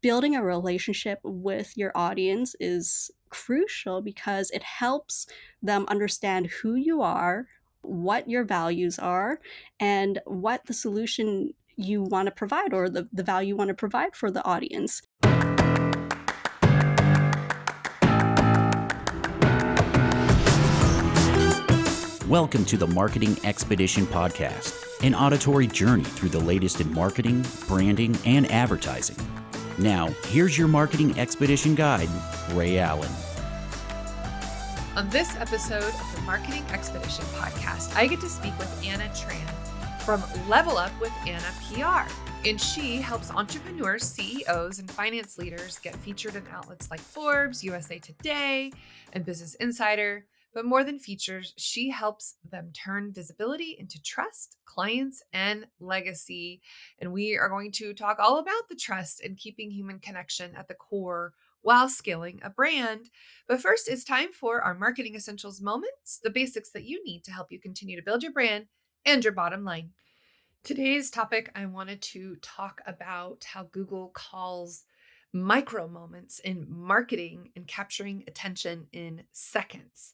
building a relationship with your audience is crucial because it helps them understand who you are, what your values are, and what the solution you want to provide or the value you want to provide for the audience. Welcome to the Marketing Expedition Podcast, an auditory journey through the latest in marketing, branding, and advertising. Now, here's your Marketing Expedition guide, Ray Allen. On this episode of the Marketing Expedition Podcast, I get to speak with Anna Tran from Level Up with Anna PR. And she helps entrepreneurs, CEOs, and finance leaders get featured in outlets like Forbes, USA Today, and Business Insider. But more than features, she helps them turn visibility into trust, clients, and legacy. And we are going to talk all about the trust and keeping human connection at the core while scaling a brand. But first, it's time for our Marketing Essentials moments, the basics that you need to help you continue to build your brand and your bottom line. Today's topic, I wanted to talk about how Google calls micro moments in marketing and capturing attention in seconds.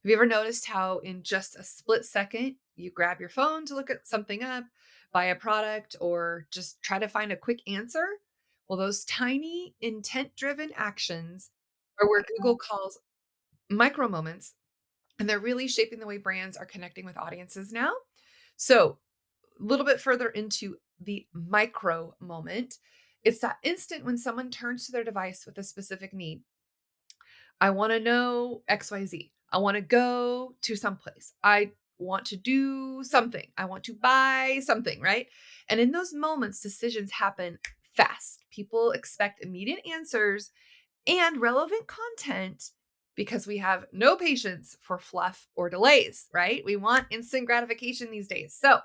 Have you ever noticed how in just a split second, you grab your phone to look at something up, buy a product, or just try to find a quick answer? Well, those tiny intent-driven actions are where Google calls micro moments, and they're really shaping the way brands are connecting with audiences now. So, a little bit further into the micro moment, it's that instant when someone turns to their device with a specific need. I want to know XYZ. I want to go to someplace. I want to do something. I want to buy something, right? And in those moments, decisions happen fast. People expect immediate answers and relevant content because we have no patience for fluff or delays, right? We want instant gratification these days. So,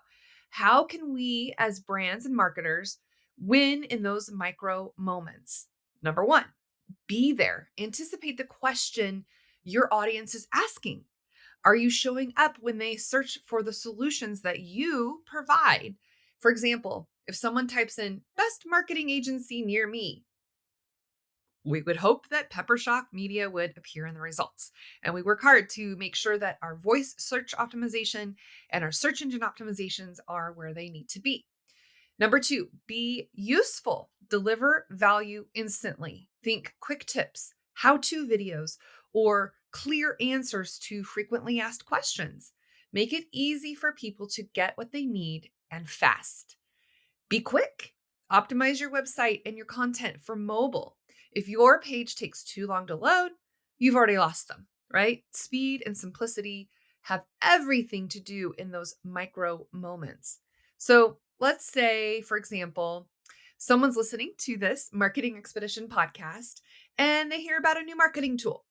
how can we as brands and marketers win in those micro moments? Number one, be there. Anticipate the question your audience is asking. Are you showing up when they search for the solutions that you provide? For example, if someone types in best marketing agency near me, we would hope that Peppershock Media would appear in the results. And we work hard to make sure that our voice search optimization and our search engine optimizations are where they need to be. Number two, be useful. Deliver value instantly. Think quick tips, how-to videos, or clear answers to frequently asked questions. Make it easy for people to get what they need and fast. Be quick. Optimize your website and your content for mobile. If your page takes too long to load, you've already lost them, right? Speed and simplicity have everything to do in those micro moments. So let's say, for example, someone's listening to this Marketing Expedition podcast and they hear about a new marketing tool.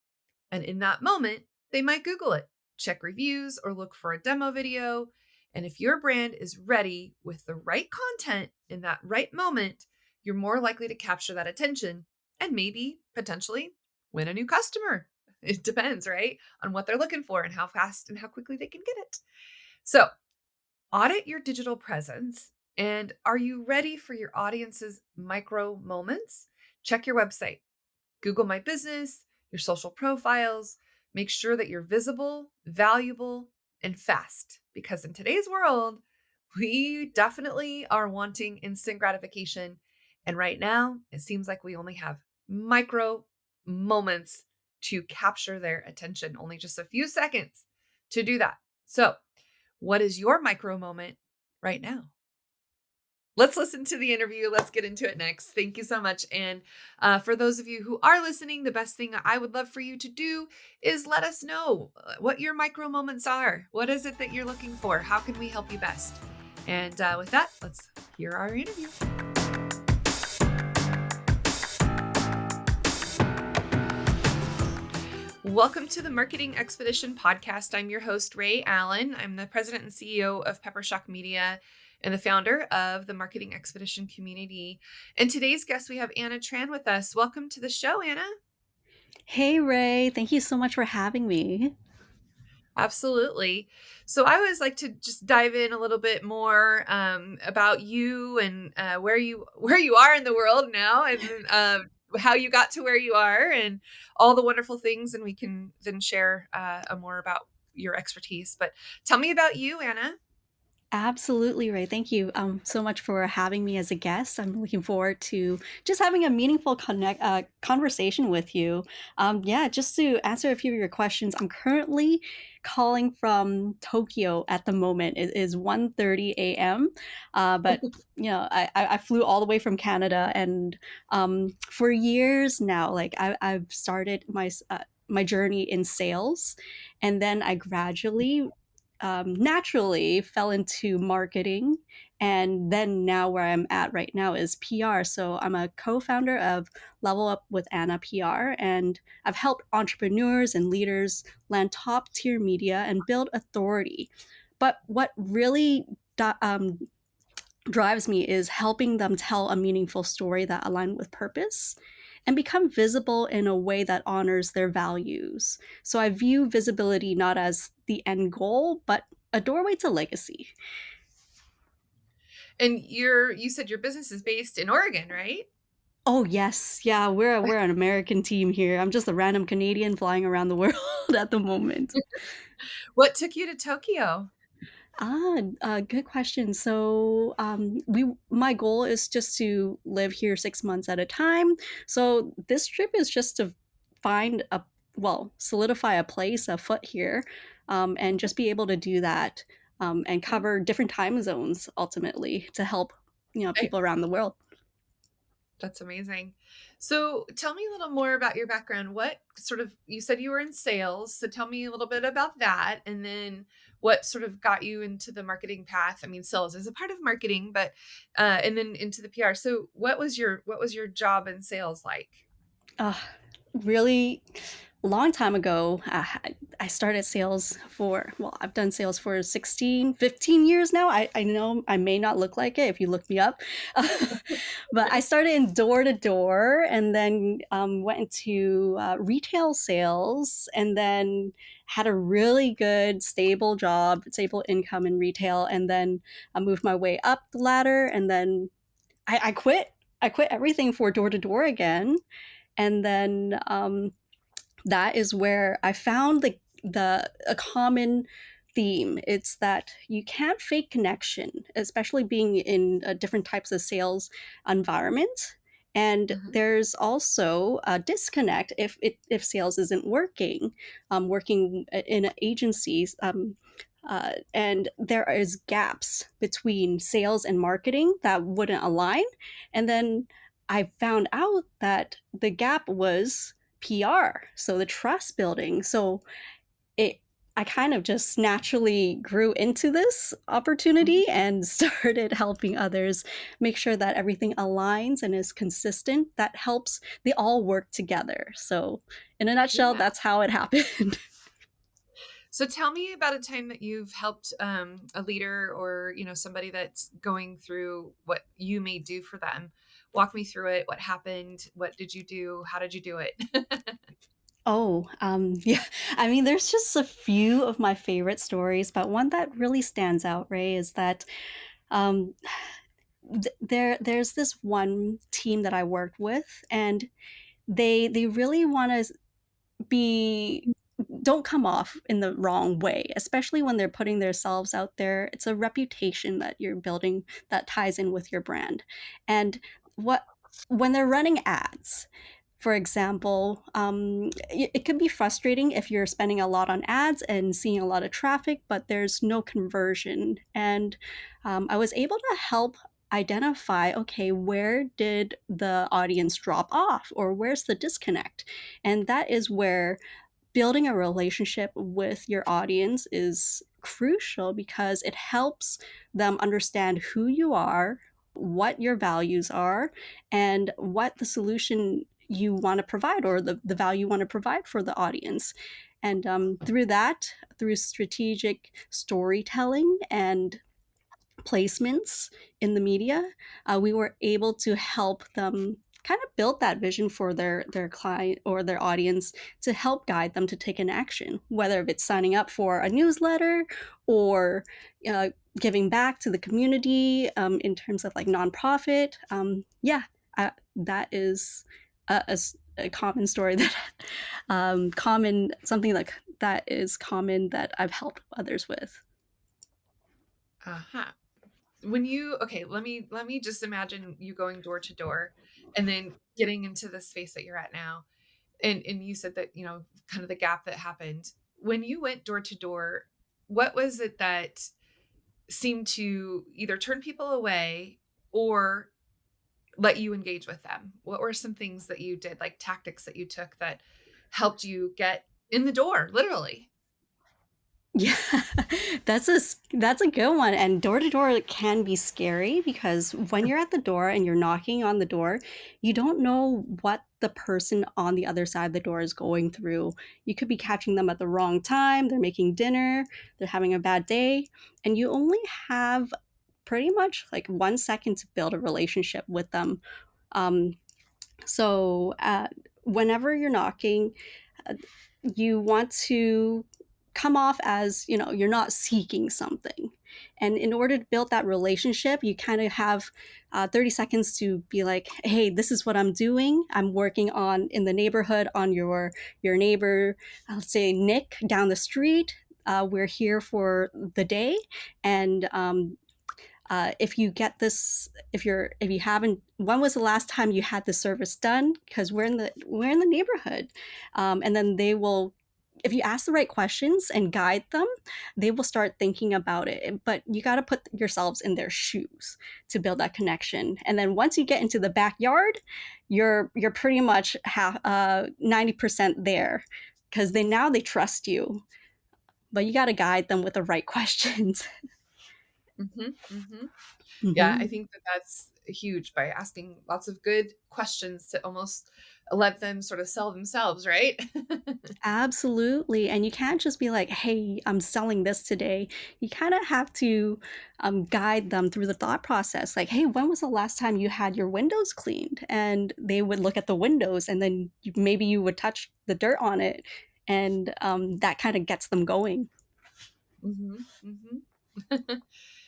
And in that moment, they might Google it, check reviews, or look for a demo video. And if your brand is ready with the right content in that right moment, you're more likely to capture that attention and maybe potentially win a new customer. It depends, right? On what they're looking for and how fast and how quickly they can get it. So, audit your digital presence. And are you ready for your audience's micro moments? Check your website, Google My Business, your social profiles. Make sure that you're visible, valuable, and fast. Because in today's world, we definitely are wanting instant gratification. And right now, it seems like we only have micro moments to capture their attention, only just a few seconds to do that. So, what is your micro moment right now? Let's listen to the interview. Let's get into it next. Thank you so much. And for those of you who are listening, the best thing I would love for you to do is let us know what your micro moments are. What is it that you're looking for? How can we help you best? And with that, let's hear our interview. Welcome to the Marketing Expedition Podcast. I'm your host, Ray Allen. I'm the president and CEO of Peppershock Media and the founder of the Marketing Expedition community. And today's guest, we have Anna Tran with us. Welcome to the show, Anna. Hey, Ray. Thank you so much for having me. Absolutely. So I always like to just dive in a little bit more about you and where you are in the world now, and how you got to where you are, and all the wonderful things, and we can then share more about your expertise. But tell me about you, Anna. Absolutely right. Thank you so much for having me as a guest. I'm looking forward to just having a meaningful conversation with you. Yeah, just to answer a few of your questions, I'm currently calling from Tokyo at the moment. It is 1:30 a.m. But I flew all the way from Canada, and for years now, like I've started my journey in sales, and then I gradually naturally fell into marketing. And then now where I'm at right now is PR. So I'm a co-founder of Level Up with Anna PR, and I've helped entrepreneurs and leaders land top tier media and build authority. But what really drives me is helping them tell a meaningful story that aligns with purpose and become visible in a way that honors their values. So I view visibility not as the end goal, but a doorway to legacy. And you said your business is based in Oregon, right? Oh yes, yeah, we're an American team here. I'm just a random Canadian flying around the world at the moment. What took you to Tokyo? Good question. So, my goal is just to live here 6 months at a time. So this trip is just to find solidify a place, a foot here, and just be able to do that, and Mhm. cover different time zones ultimately to help, Right. people around the world. That's amazing. So tell me a little more about your background. What sort of, you said you were in sales. So tell me a little bit about that. And then what sort of got you into the marketing path? I mean, sales is a part of marketing, but, and then into the PR. So what was your job in sales like? Uh, really long time ago, I started sales I've done sales for 16, 15 years now. I know I may not look like it if you look me up. But I started in door to door, and then went into retail sales, and then had a really good, stable job, stable income in retail. And then I moved my way up the ladder, and then I quit. I quit everything for door to door again. And then that is where I found the a common theme. It's that you can't fake connection, especially being in different types of sales environment. And Mhm. there's also a disconnect if sales isn't working, working in agencies. And there is gaps between sales and marketing that wouldn't align. And then I found out that the gap was PR, so the trust building. So it I kind of just naturally grew into this Mhm. opportunity and started helping others make sure that everything aligns and is consistent. That helps they all work together. So in a nutshell, Yeah. that's how it happened. So tell me about a time that you've helped a leader, or somebody that's going through what you may do for them. Walk me through it. What happened? What did you do? How did you do it? Oh, yeah. I mean, there's just a few of my favorite stories, but one that really stands out, Ray, is that um, there's this one team that I worked with, and they really want to be don't come off in the wrong way, especially when they're putting themselves out there. It's a reputation that you're building that ties in with your brand. And what when they're running ads, for example, it could be frustrating if you're spending a lot on ads and seeing a lot of traffic, but there's no conversion. And I was able to help identify, okay, where did the audience drop off, or where's the disconnect? And that is where building a relationship with your audience is crucial, because it helps them understand who you are, what your values are, and what the solution you want to provide, or the value you want to provide for the audience. And through strategic storytelling and placements in the media, we were able to help them kind of build that vision for their client or their audience to help guide them to take an action, whether it's signing up for a newsletter or uh, giving back to the community in terms of like nonprofit. Yeah, that is a common story that common something like that is common that I've helped others with. Uh-huh. When you okay, let me just imagine you going door to door and then getting into the space that you're at now. And you said that, kind of the gap that happened. When you went door to door, what was it that seemed to either turn people away or let you engage with them? What were some things that you did, like tactics that you took that helped you get in the door, literally? Yeah, that's a good one. And door to door can be scary because when you're at the door and you're knocking on the door, you don't know what the person on the other side of the door is going through. You could be catching them at the wrong time. They're making dinner, they're having a bad day, and you only have pretty much like 1 second to build a relationship with them. Um, so whenever you're knocking, uh, you want to come off as, you're not seeking something. And in order to build that relationship, you kind of have 30 seconds to be like, hey, this is what I'm doing. I'm working on in the neighborhood on your neighbor, let's say Nick down the street. We're here for the day, and if you get this, if you haven't, when was the last time you had the service done? Because we're in the neighborhood, and then they will, if you ask the right questions and guide them, they will start thinking about it. But you got to put yourselves in their shoes to build that connection. And then once you get into the backyard, you're pretty much 90% there, because they trust you. But you got to guide them with the right questions. Hmm. Hmm. Yeah, I Hmm. think that that's huge by asking lots of good questions to almost let them sort of sell themselves, right? Absolutely. And you can't just be like, hey, I'm selling this today. You kind of have to guide them through the thought process. Like, hey, when was the last time you had your windows cleaned? And they would look at the windows and then maybe you would touch the dirt on it. And that kind of gets them going. Hmm. Hmm.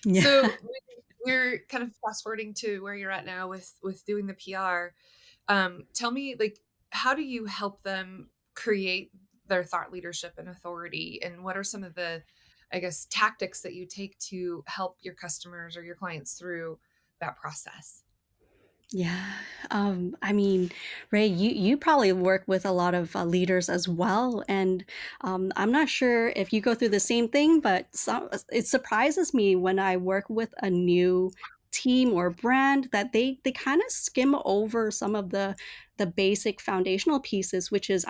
Yeah. So we're kind of fast forwarding to where you're at now with doing the PR. Tell me, like, how do you help them create their thought leadership and authority? And what are some of the, I guess, tactics that you take to help your customers or your clients through that process? Yeah. I mean, Ray, you probably work with a lot of leaders as well, and I'm not sure if you go through the same thing, but it surprises me when I work with a new team or brand that they kind of skim over some of the basic foundational pieces, which is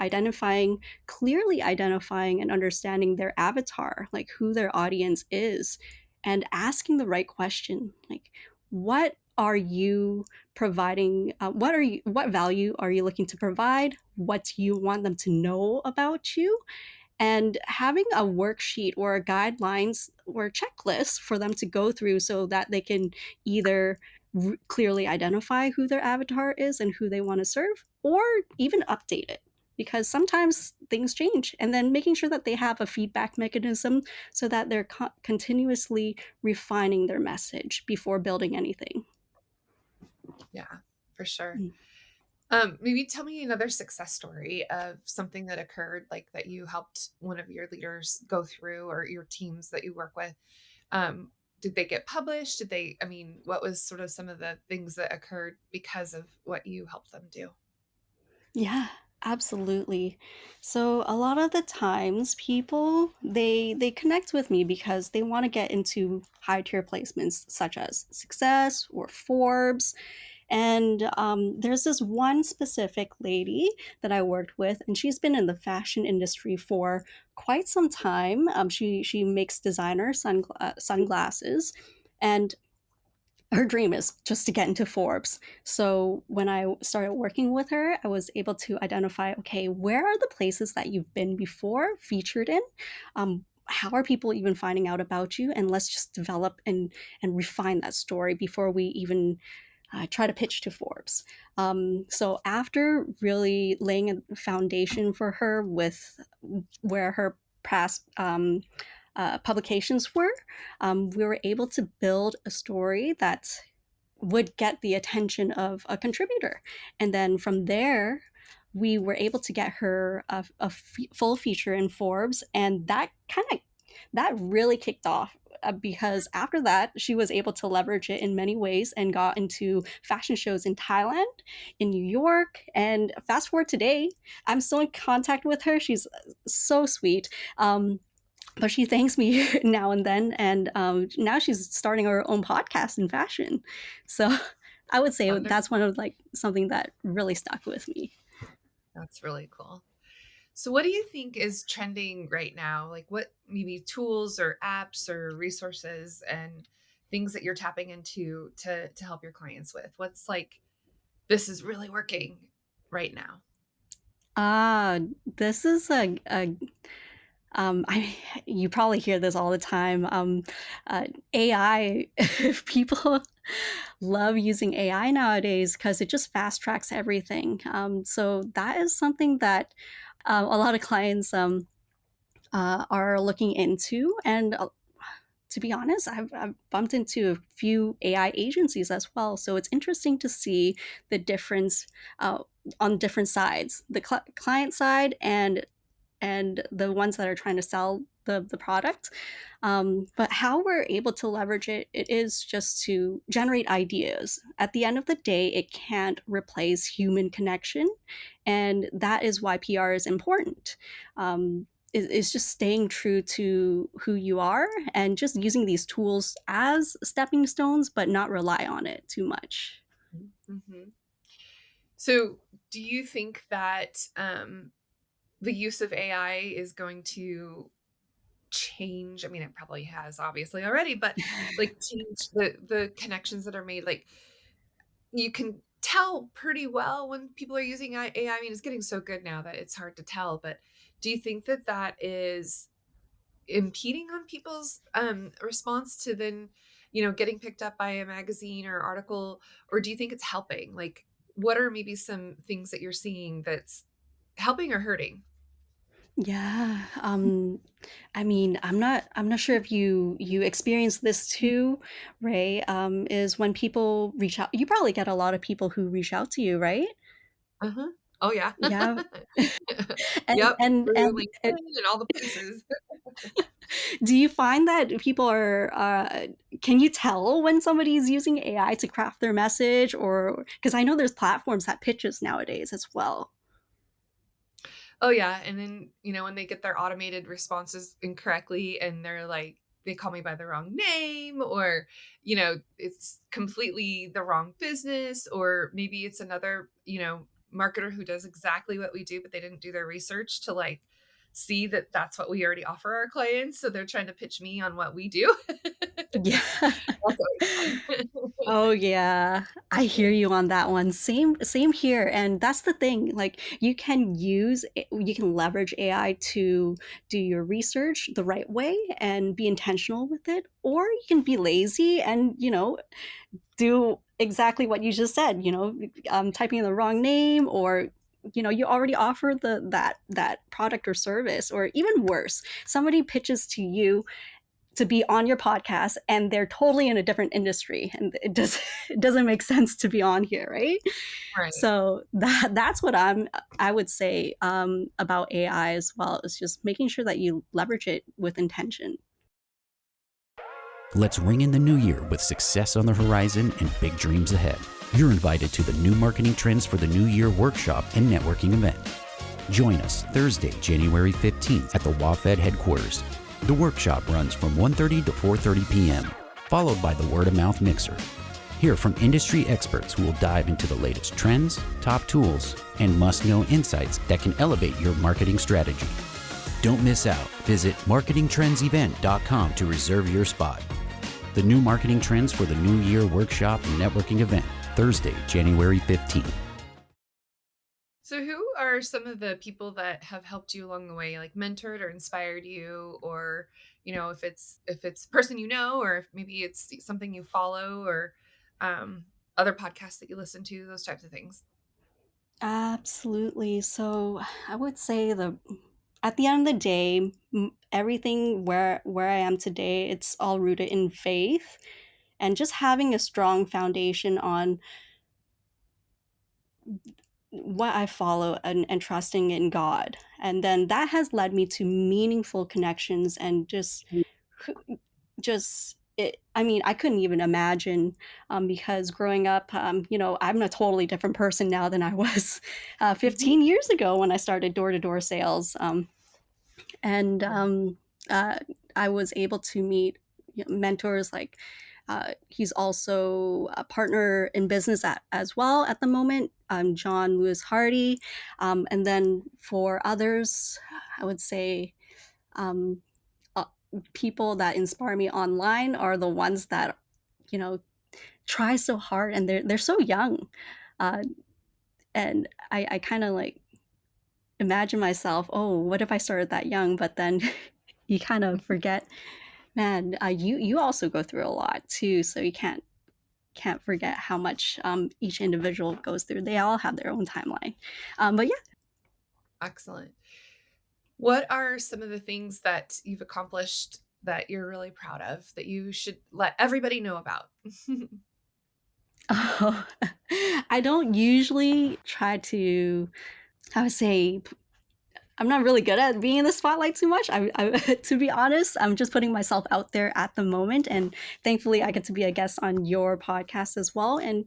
clearly identifying and understanding their avatar, like who their audience is, and asking the right question, like what are you providing, what value are you looking to provide, what do you want them to know about you, and having a worksheet or a guidelines or a checklist for them to go through so that they can either clearly identify who their avatar is and who they want to serve, or even update it, because sometimes things change, and then making sure that they have a feedback mechanism so that they're continuously refining their message before building anything. Yeah, for sure. Mm. Maybe tell me another success story of something that occurred, like that you helped one of your leaders go through or your teams that you work with. Um, did they get published? I mean, what was sort of some of the things that occurred because of what you helped them do? Yeah, absolutely. So a lot of the times people they connect with me because they want to get into high tier placements such as Success or Forbes. And there's this one specific lady that I worked with, and she's been in the fashion industry for quite some time. She makes designer sunglasses, and her dream is just to get into Forbes. So when I started working with her, I was able to identify, okay, where are the places that you've been before, featured in? How are people even finding out about you? And let's just develop and refine that story before we even try to pitch to Forbes. So after really laying a foundation for her with where her past publications were, we were able to build a story that would get the attention of a contributor. And then from there, we were able to get her full feature in Forbes, and that really kicked off because after that she was able to leverage it in many ways and got into fashion shows in Thailand, in New York, and fast forward today, I'm still in contact with her. She's so sweet. But she thanks me now and then, and now she's starting her own podcast in fashion. So I would say Wonderful. that's one of like something that really stuck with me. That's really cool. So what do you think is trending right now? Like what maybe tools or apps or resources and things that you're tapping into to help your clients with? What's like this is really working right now? Ah, this is a I you probably hear this all the time. AI, people love using AI nowadays because it just fast tracks everything. So that is something that a lot of clients are looking into. And to be honest, I've bumped into a few AI agencies as well. So it's interesting to see the difference on different sides, the client side and the ones that are trying to sell the product. But how we're able to leverage it, it is just to generate ideas. At the end of the day, it can't replace human connection. And that is why PR is important. It's just staying true to who you are and just using these tools as stepping stones, but not rely on it too much. Mm-hmm. So do you think that the use of AI is going to change? I mean, it probably has obviously already, but like change the connections that are made. Like you can tell pretty well when people are using AI. I mean, it's getting so good now that it's hard to tell. But do you think that that is impeding on people's response to then, getting picked up by a magazine or article, or do you think it's helping? Like, what are maybe some things that you're seeing that's helping or hurting? Yeah. I mean, I'm not sure if you experience this too, Ray. Is when people reach out, you probably get a lot of people who reach out to you, right? Uh-huh. Oh yeah. Yeah. and Yep. and Through and, LinkedIn and and all the places. do you find that people are can you tell when somebody is using AI to craft their message, or because I know there's platforms that pitches nowadays as well. Oh yeah, and then, when they get their automated responses incorrectly and they're like, they call me by the wrong name, or, it's completely the wrong business, or maybe it's another, marketer who does exactly what we do, but they didn't do their research to like see that that's what we already offer our clients. So they're trying to pitch me on what we do. Yeah. That's always fun. Oh yeah, I hear you on that one. Same here. And that's the thing. Like you can leverage AI to do your research the right way and be intentional with it, or you can be lazy and, do exactly what you just said, typing in the wrong name, or you already offer that product or service, or even worse, somebody pitches to you to be on your podcast and they're totally in a different industry, and it doesn't make sense to be on here, right? Right. So that's what I would say about AI as well, is just making sure that you leverage it with intention. Let's ring in the new year with success on the horizon and big dreams ahead. You're invited to the New Marketing Trends for the New Year workshop and networking event. Join us Thursday, January 15th at the WAFED headquarters. The workshop runs from 1:30 to 4:30 p.m., followed by the Word of Mouth Mixer. Hear from industry experts who will dive into the latest trends, top tools, and must-know insights that can elevate your marketing strategy. Don't miss out. Visit marketingtrendsevent.com to reserve your spot. The New Marketing Trends for the New Year workshop and networking event, Thursday, January 15th. So who are some of the people that have helped you along the way, like mentored or inspired you, or if it's a person or if maybe it's something you follow, or other podcasts that you listen to, those types of things? Absolutely. So I would say at the end of the day, everything where I am today, it's all rooted in faith and just having a strong foundation on what I follow and trusting in God. And then that has led me to meaningful connections and I mean, I couldn't even imagine because growing up, I'm a totally different person now than I was Mhm. 15 years ago when I started door to door sales. And uh, I was able to meet mentors like he's also a partner in business as well at the moment, John Lewis Hardy. And then for others, I would say um, uh, people that inspire me online are the ones that, you know, try so hard and they're so young. Uh, and I kind of like imagine myself, oh, what if I started that young? But then you kind of forget, man, you also go through a lot too, so you can't forget how much each individual goes through. They all have their own timeline. But yeah. Excellent. What are some of the things that you've accomplished that you're really proud of that you should let everybody know about? Oh, I don't usually try to, I would say, I'm not really good at being in the spotlight too much. To be honest, I'm just putting myself out there at the moment, and thankfully, I get to be a guest on your podcast as well. And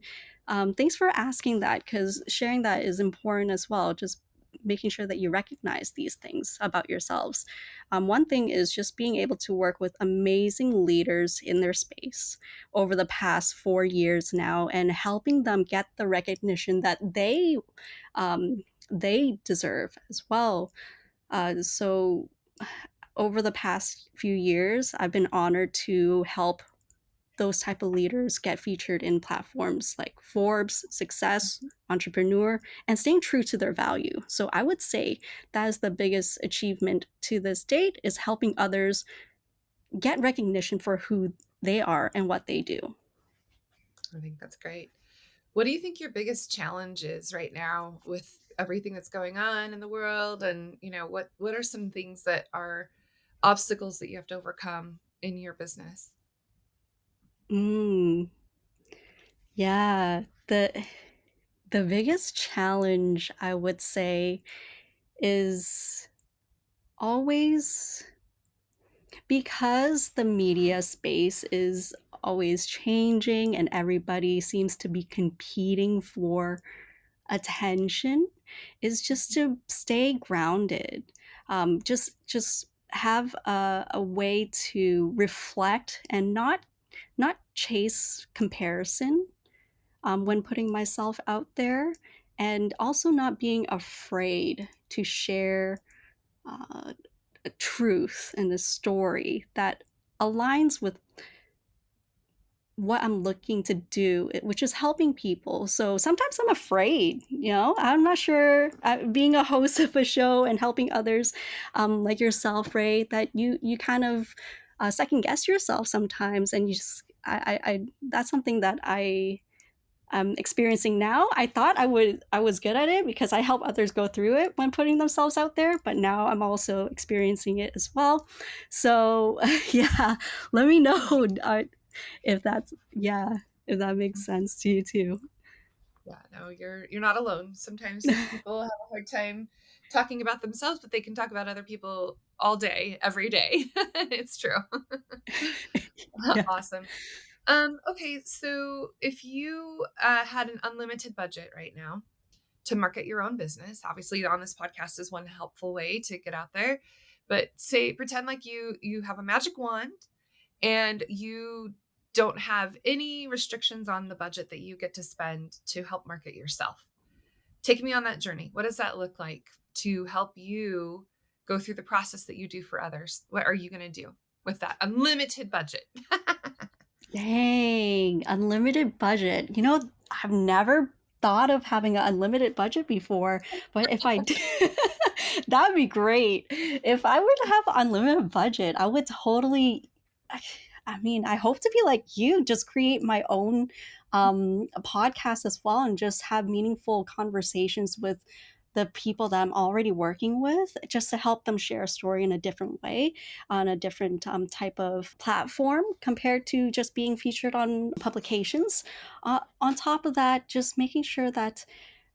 thanks for asking that, because sharing that is important as well. Just making sure that you recognize these things about yourselves. One thing is just being able to work with amazing leaders in their space over the past 4 years now, and helping them get the recognition that um, they deserve as well. So over the past few years, I've been honored to help those type of leaders get featured in platforms like Forbes, Success, Entrepreneur, and staying true to their value. So I would say that is the biggest achievement to this date, is helping others get recognition for who they are and what they do. I think that's great. What do you think your biggest challenge is right now with everything that's going on in the world? And, what are some things that are obstacles that you have to overcome in your business? Mm, yeah, the biggest challenge I would say is always, because the media space is always changing and everybody seems to be competing for attention, is just to stay grounded. Just have a way to reflect and not chase comparison when putting myself out there, and also not being afraid to share uh, a truth and a story that aligns with what I'm looking to do, which is helping people. So sometimes I'm afraid, I'm not sure. Being a host of a show and helping others, like yourself, Ray, that you kind of second guess yourself sometimes, and you just, that's something that I'm experiencing now. I thought I was good at it because I help others go through it when putting themselves out there, but now I'm also experiencing it as well. So yeah, let me know if that makes sense to you too. Yeah, no, you're not alone. Sometimes people have a hard time talking about themselves, but they can talk about other people all day, every day. It's true. Yeah. Awesome. Okay, so if you had an unlimited budget right now to market your own business, obviously on this podcast is one helpful way to get out there. But say pretend like you have a magic wand and you don't have any restrictions on the budget that you get to spend to help market yourself. Take me on that journey. What does that look like to help you go through the process that you do for others? What are you going to do with that unlimited budget? Dang, unlimited budget. I've never thought of having an unlimited budget before, but if I did, that'd be great. If I were to have unlimited budget, I would totally. I mean, I hope to be like you, just create my own podcast as well and just have meaningful conversations with the people that I'm already working with, just to help them share a story in a different way, on a different type of platform compared to just being featured on publications. On top of that, just making sure that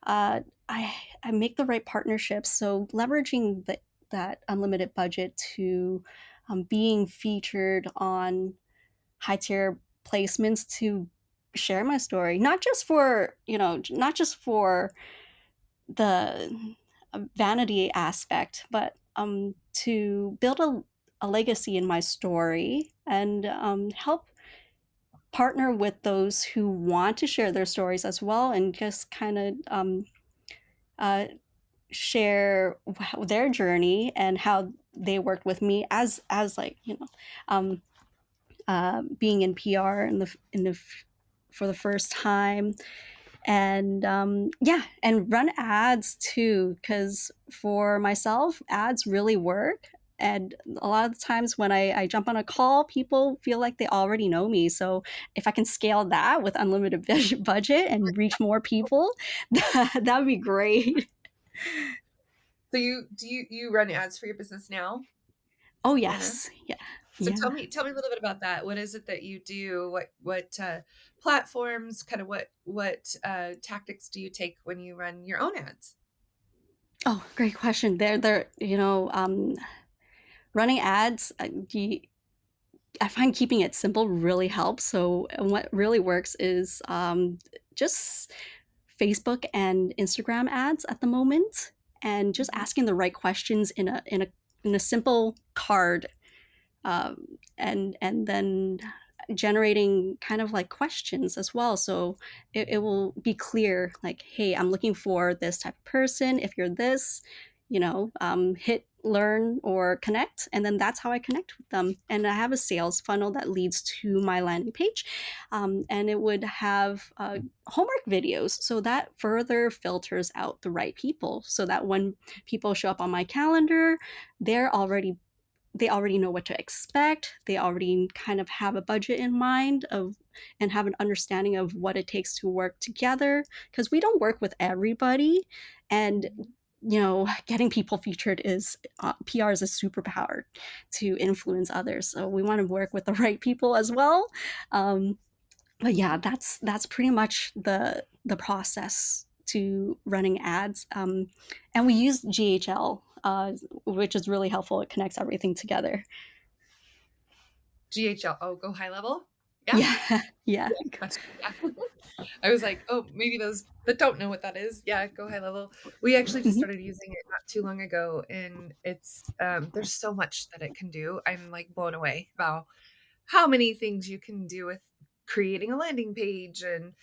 uh, I make the right partnerships. So leveraging that unlimited budget to being featured on high tier placements to share my story, not just for, not just for the vanity aspect, but to build a legacy in my story and help partner with those who want to share their stories as well, and just kind of uh, share their journey and how they worked with me as like, um, being in PR for the first time, and yeah, and run ads too, because for myself, ads really work. And a lot of the times when I jump on a call, people feel like they already know me. So if I can scale that with unlimited budget and reach more people, that would be great. So you run ads for your business now, Oh Anna? yes, yeah, So yeah. tell me a little bit about that. What is it that you do? What platforms, kind of what tactics do you take when you run your own ads? Oh, great question. They're running ads. I find keeping it simple really helps. So what really works is just Facebook and Instagram ads at the moment, and just Mhm. asking the right questions in a simple card, and then generating kind of like questions as well. So it will be clear, like, hey, I'm looking for this type of person. If you're this, hit learn or connect, and then that's how I connect with them. And I have a sales funnel that leads to my landing page, and it would have homework videos, so that further filters out the right people, so that when people show up on my calendar, they're already they already know what to expect. They already kind of have a budget in mind of, and have an understanding of what it takes to work together, because we don't work with everybody. And getting people featured is PR is a superpower to influence others. So we want to work with the right people as well. Um, but yeah, that's pretty much the process to running ads. And we use GHL, which is really helpful. It connects everything together. GHL. Oh, go high level. Yeah. Yeah, yeah. Yeah. Gotcha. Yeah. I was like, oh, maybe those that don't know what that is. Yeah, go high level. We actually just Mhm. started using it not too long ago, and it's there's so much that it can do. I'm like blown away about how many things you can do with creating a landing page. And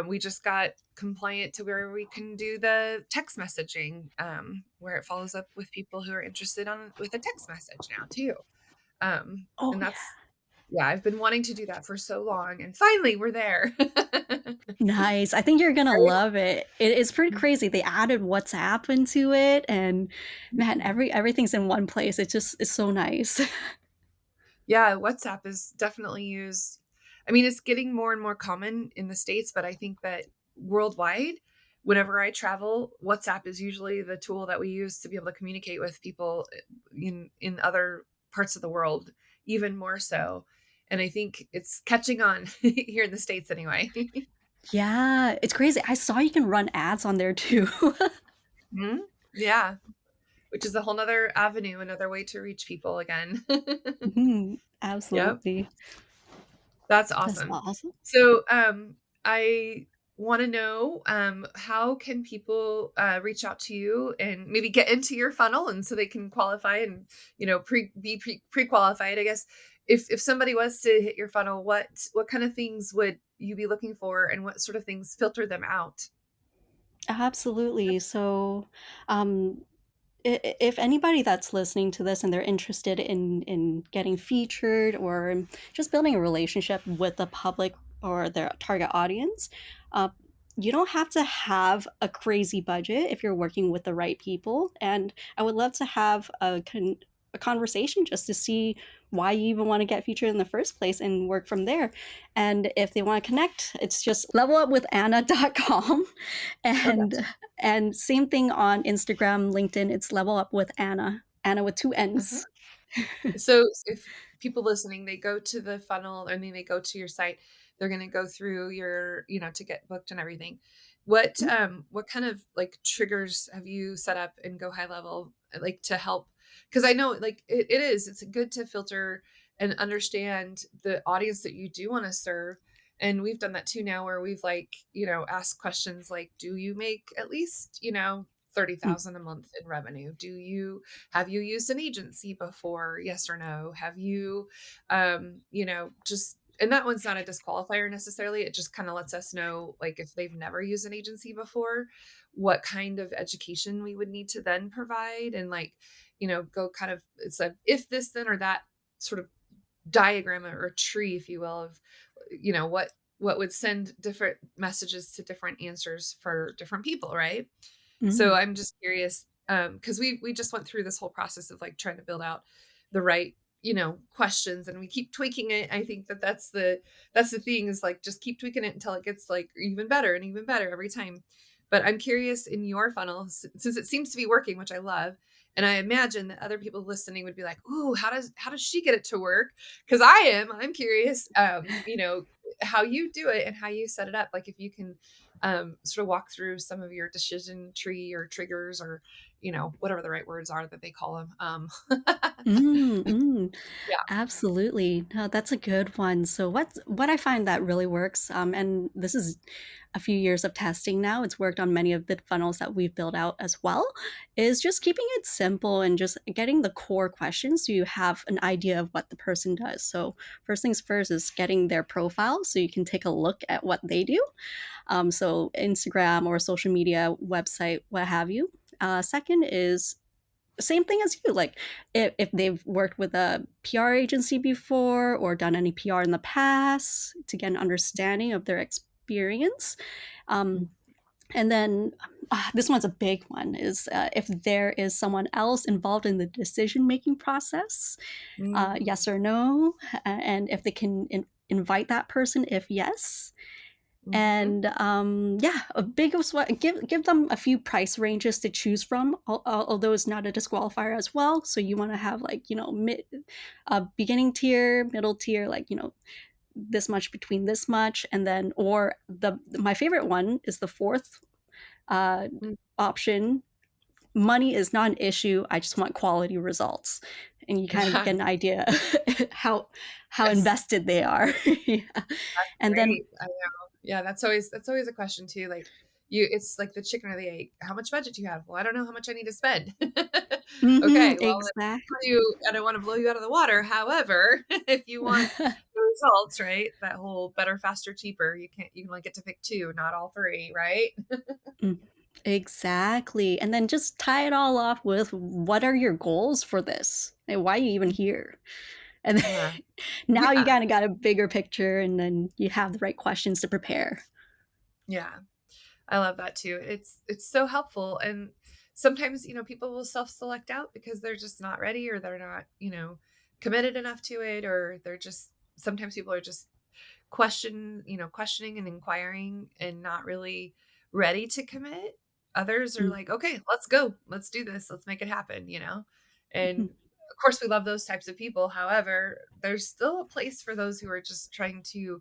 we just got compliant to where we can do the text messaging, where it follows up with people who are interested on with a text message now too. Oh And yeah, that's yeah, I've been wanting to do that for so long, and finally we're there. nice. I think you're gonna Right? love it. It's pretty crazy. They added WhatsApp into it, and man, Mhm. everything's in one place. It's so nice. Yeah, WhatsApp is definitely used. I mean, it's getting more and more common in the States, but I think that worldwide, whenever I travel, WhatsApp is usually the tool that we use to be able to communicate with people in other parts of the world, even more so. And I think it's catching on here in the States anyway. Yeah, it's crazy. I saw you can run ads on there too. Mhm. Yeah, which is a whole nother avenue, another way to reach people again. Mhm, Yep. absolutely. That's That's awesome. awesome. So, I want to know, how can people reach out to you and maybe get into your funnel, and so they can qualify and pre qualified. I guess if somebody was to hit your funnel, what kind of things would you be looking for, and what sort of things filter them out? Absolutely. So, um, if anybody that's listening to this and they're interested in getting featured or just building a relationship with the public or their target audience, uh, you don't have to have a crazy budget if you're working with the right people. And I would love to have a conversation just to see why you even want to get featured in the first place and work from there. And if they want to connect, it's just levelupwithanna.com. Oh, and gotcha. and same thing on Instagram, LinkedIn, it's level up with Anna. Anna with two Mhm. N's. So if people listening, they go to the funnel, I mean, they go to your site, they're going to go through your, to get booked and everything. What kind of like triggers have you set up in Go High Level, like to help? Because I know like it's good to filter and understand the audience that you do want to serve. And we've done that too now where we've like, asked questions like, do you make at least, 30,000 a month in revenue? Have you used an agency before? Yes or no? Have you, just, and that one's not a disqualifier necessarily. It just kind of lets us know, like, if they've never used an agency before, what kind of education we would need to then provide. And like, go kind of, it's a if this, then, or that sort of diagram or a tree, if you will, of, what would send different messages to different answers for different people. Right. So Mm. I'm just curious, because we just went through this whole process of like trying to build out the right, questions, and we keep tweaking it. I think that's the thing, is like just keep tweaking it until it gets like even better and even better every time. But I'm curious, in your funnel, since it seems to be working, which I love, and I imagine that other people listening would be like, "Ooh, how does she get it to work?" Because I'm curious, how you do it and how you set it up. Like if you can sort of walk through some of your decision tree or triggers, or whatever the right words are that they call them. Mm, mm. Yeah. Absolutely. No, that's a good one. So what I find that really works, and this is a few years of testing now, it's worked on many of the funnels that we've built out as well, is just keeping it simple and just getting the core questions so you have an idea of what the person does. So first things first is getting their profile so you can take a look at what they do. So Instagram or social media, website, what have you. Second is same thing as you, like if they've worked with a PR agency before or done any PR in the past to get an understanding of their experience. um, and then this one's a big one, is if there is someone else involved in the decision making process, Mm-hmm. yes or no, and if they can invite that person if yes. Mm-hmm. And yeah, a big of what, give them a few price ranges to choose from, although it's not a disqualifier as well. So you want to have like mid, beginning tier, middle tier, like this much between this much, and then or the my favorite one is the fourth uh, option. Money is not an issue. I just want quality results, and you kind of Yeah. get an idea how Yes. invested they are. Yeah. And then Great. I know. Yeah, that's always a question too. Like it's like the chicken or the egg. How much budget do you have? Well, I don't know how much I need to spend. mhm, Okay, well, exactly. I don't want to blow you out of the water. However, if you want the results, right? That whole better, faster, cheaper, you can only get to pick two, not all three, right? Mm, exactly. And then just tie it all off with what are your goals for this? And why are you even here? And then Yeah. now you Yeah. kind of got a bigger picture and then you have the right questions to prepare. Yeah. I love that too. It's so helpful. And sometimes, people will self-select out because they're just not ready, or they're not, committed enough to it, or they're just, sometimes people are just questioning and inquiring and not really ready to commit. Others are Mm, like, okay, let's go. Let's do this. Let's make it happen. And mhm. of course we love those types of people. However, there's still a place for those who are just trying to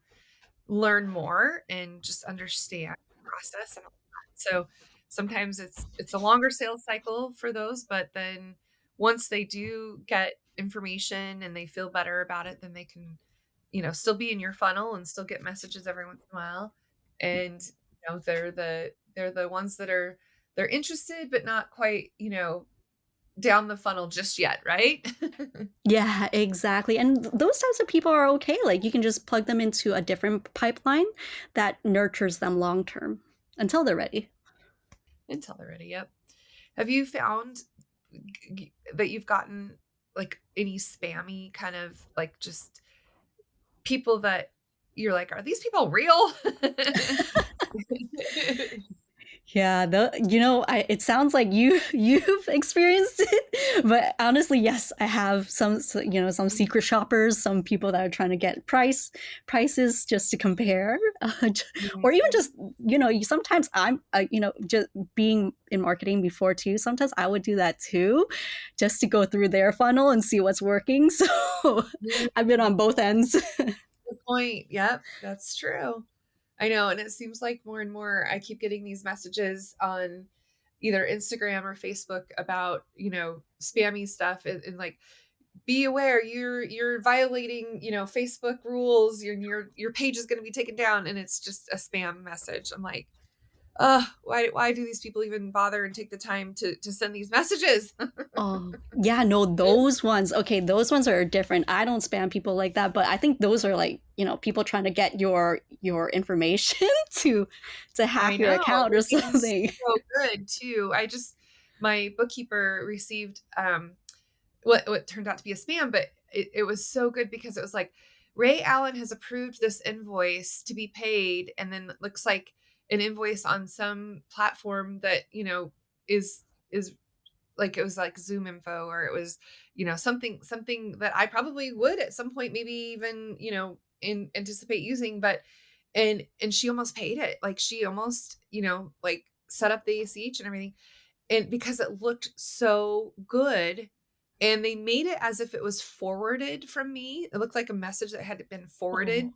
learn more and just understand the process and all that. So sometimes it's a longer sales cycle for those, but then once they do get information and they feel better about it, then they can, still be in your funnel and still get messages every once in a while. And they're the ones that are, they're interested but not quite, down the funnel just yet, right? Yeah, exactly. And those types of people are okay. Like you can just plug them into a different pipeline that nurtures them long term until they're ready. Until they're ready. Yep. Have you found that you've gotten like any spammy kind of like just people that you're like, are these people real? Yeah, it sounds like you've experienced it, but honestly, yes, I have some secret shoppers, some people that are trying to get prices just to compare, or even Mhm. just sometimes just being in marketing before too. Sometimes I would do that too, just to go through their funnel and see what's working. So I've been on both ends. Good point. Yep, that's true. I know, and it seems like more and more I keep getting these messages on either Instagram or Facebook about, spammy stuff and like be aware you're violating, Facebook rules, your page is going to be taken down and it's just a spam message. I'm like, why do these people even bother and take the time to send these messages? Oh, yeah, no, those ones. Okay, those ones are different. I don't spam people like that, but I think those are like, people trying to get your information to I hack your know. account or They're being something. so good too. My bookkeeper received what turned out to be a spam, but it was so good because it was like Ray Allen has approved this invoice to be paid, and then it looks like an invoice on some platform that, is like it was like Zoom info, or it was, something that I probably would at some point maybe even, anticipate using, but and she almost paid it. Like she almost, like set up the ACH and everything. And because it looked so good, and they made it as if it was forwarded from me. It looked like a message that had been forwarded Oh,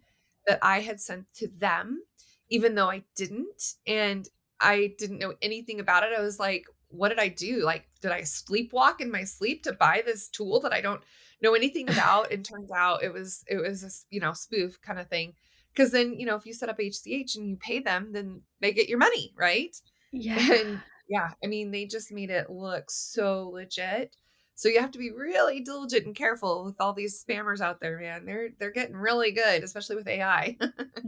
that I had sent to them, even though I didn't. And I didn't know anything about it. I was like, what did I do? Like, did I sleepwalk in my sleep to buy this tool that I don't know anything about? And turns out it was a spoof kind of thing. Because then, if you set up HCH and you pay them, then they get your money, right? yeah. And yeah, I mean, they just made it look so legit. So you have to be really diligent and careful with all these spammers out there, man. They're getting really good, especially with AI.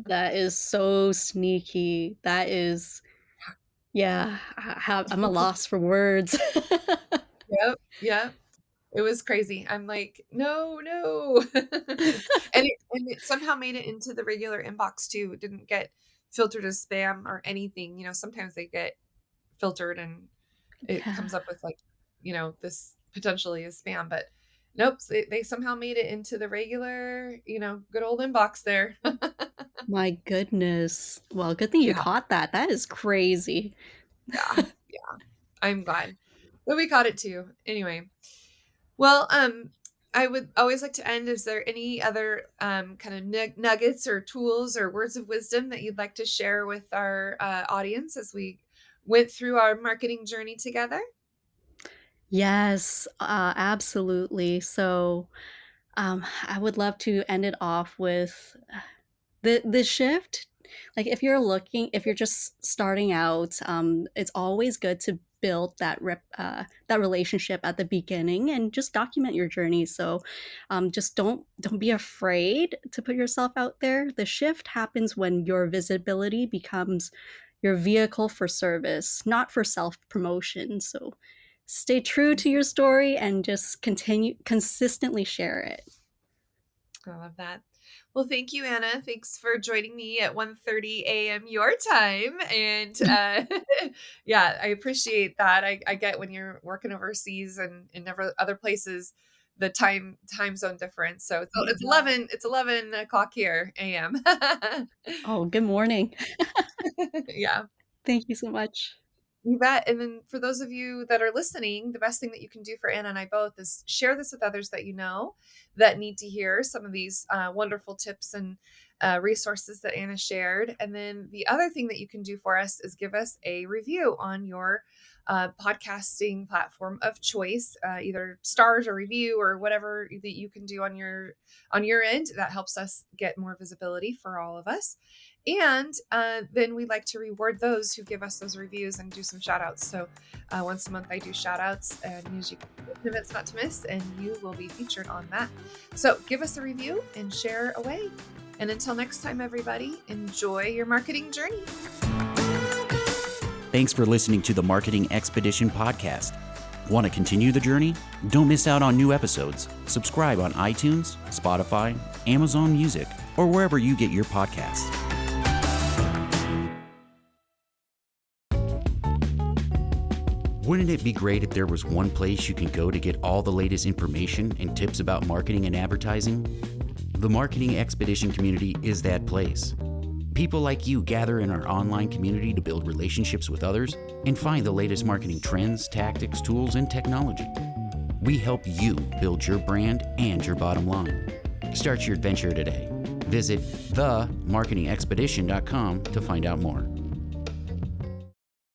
That is so sneaky. That is, yeah, I'm a loss for words. Yep, yep. It was crazy. I'm like, "No, no." And it somehow made it into the regular inbox too. It didn't get filtered as spam or anything. Sometimes they get filtered and it Yeah, comes up with like, this potentially is spam, but nope, they somehow made it into the regular, good old inbox there. my goodness. Well, good thing you Yeah, caught that. That is crazy. yeah, yeah. I'm glad. But we caught it too. Anyway. Well, I would always like to end. Is there any other kind of nuggets or tools or words of wisdom that you'd like to share with our audience as we went through our marketing journey together? Yes, absolutely. So, I would love to end it off with the shift. Like if you're just starting out, it's always good to build that relationship at the beginning and just document your journey. So, just don't be afraid to put yourself out there. The shift happens when your visibility becomes your vehicle for service, not for self promotion. So, stay true to your story and just continue consistently share it. I love that. Well, thank you, Anna. Thanks for joining me at 1:30 a.m. your time. And yeah, I appreciate that. I get when you're working overseas and never other places, the time zone difference. So it's 11 o'clock here a.m. Oh, good morning. Yeah. Thank you so much. You bet. And then for those of you that are listening, the best thing that you can do for Anna and I both is share this with others that you know that need to hear some of these wonderful tips and resources that Anna shared. And then the other thing that you can do for us is give us a review on your podcasting platform of choice, either stars or review or whatever that you can do on your end. That helps us get more visibility for all of us. And then we like to reward those who give us those reviews and do some shout outs. So once a month, I do shout outs and music events not to miss, and you will be featured on that. So give us a review and share away. And until next time, everybody, enjoy your marketing journey. Thanks for listening to the Marketing Expedition podcast. Want to continue the journey? Don't miss out on new episodes. Subscribe on iTunes, Spotify, Amazon Music, or wherever you get your podcasts. Wouldn't it be great if there was one place you can go to get all the latest information and tips about marketing and advertising? The Marketing Expedition community is that place. People like you gather in our online community to build relationships with others and find the latest marketing trends, tactics, tools, and technology. We help you build your brand and your bottom line. Start your adventure today. Visit themarketingexpedition.com to find out more.